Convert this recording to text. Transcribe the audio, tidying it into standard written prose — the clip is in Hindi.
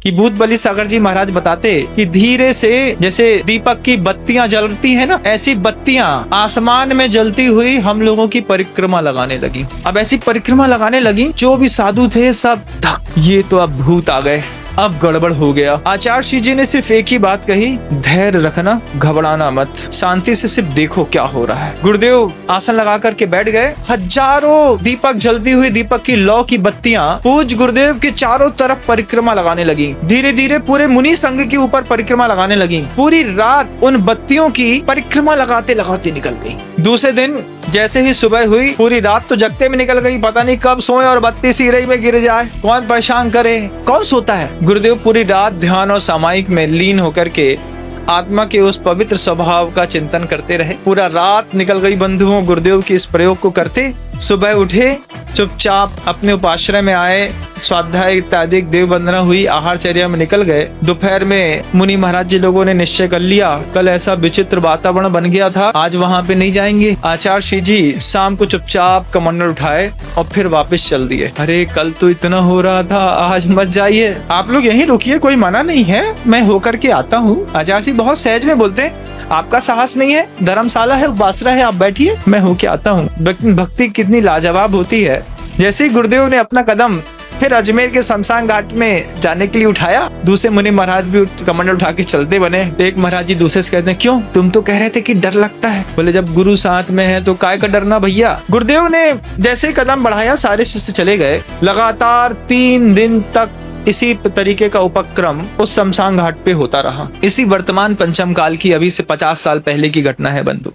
कि भूत बलि सागर जी महाराज बताते कि धीरे से जैसे दीपक की बत्तियां जलती है ना, ऐसी बत्तियां आसमान में जलती हुई हम लोगों की परिक्रमा लगाने लगी। अब ऐसी परिक्रमा लगाने लगी, जो भी साधु थे सब धक, ये तो अब भूत आ गए, अब गड़बड़ हो गया। आचार्य श्री जी ने सिर्फ एक ही बात कही, धैर्य रखना, घबराना मत, शांति से सिर्फ देखो क्या हो रहा है। गुरुदेव आसन लगा करके बैठ गए। हजारों दीपक, जलती हुई दीपक की लौ की बत्तियां पूज्य गुरुदेव के चारों तरफ परिक्रमा लगाने लगी। धीरे धीरे पूरे मुनि संघ के ऊपर परिक्रमा लगाने लगी। पूरी रात उन बत्तियों की परिक्रमा लगाते लगाते निकल गई। दूसरे दिन जैसे ही सुबह हुई, पूरी रात तो जगते में निकल गई, पता नहीं कब सोए और बत्ती सिरई में गिर जाए, कौन परेशान करे, कौन सोता है। गुरुदेव पूरी रात ध्यान और सामायिक में लीन होकर के आत्मा के उस पवित्र स्वभाव का चिंतन करते रहे। पूरा रात निकल गई बंधुओं गुरुदेव के इस प्रयोग को करते। सुबह उठे, चुपचाप अपने उपाश्रय में आए, स्वाध्याय इत्यादि देव वंदना हुई, आहारचर्या में निकल गए। दोपहर में मुनि महाराज जी लोगों ने निश्चय कर लिया, कल ऐसा विचित्र वातावरण बन गया था, आज वहां पे नहीं जाएंगे। आचार्य श्री जी शाम को चुपचाप कमंडल उठाए और फिर वापस चल दिए। अरे कल तो इतना हो रहा था, आज मत जाइए, आप लोग यहीं रुकिए, कोई मना नहीं है, मैं होकर के आता हूँ। आचार्य श्री बहुत सहज में बोलते हैं, आपका साहस नहीं है, धर्मशाला है, उपासना है, आप बैठिए, मैं होके आता हूँ। भक्ति कितनी लाजवाब होती है। जैसे ही गुरुदेव ने अपना कदम फिर अजमेर के शमशान घाट में जाने के लिए उठाया, दूसरे मुनि महाराज भी कमंडल उठा के चलते बने। एक महाराज जी दूसरे से कहते हैं, क्यों, तुम तो कह रहे थे कि डर लगता है। बोले जब गुरु साथ में है तो काय का डरना भैया। गुरुदेव ने जैसे ही कदम बढ़ाया, सारे शिष्य चले गए। लगातार 3 दिन तक इसी तरीके का उपक्रम उस शमशान घाट पे होता रहा। इसी वर्तमान पंचम काल की, अभी से 50 साल पहले की घटना है बंधु।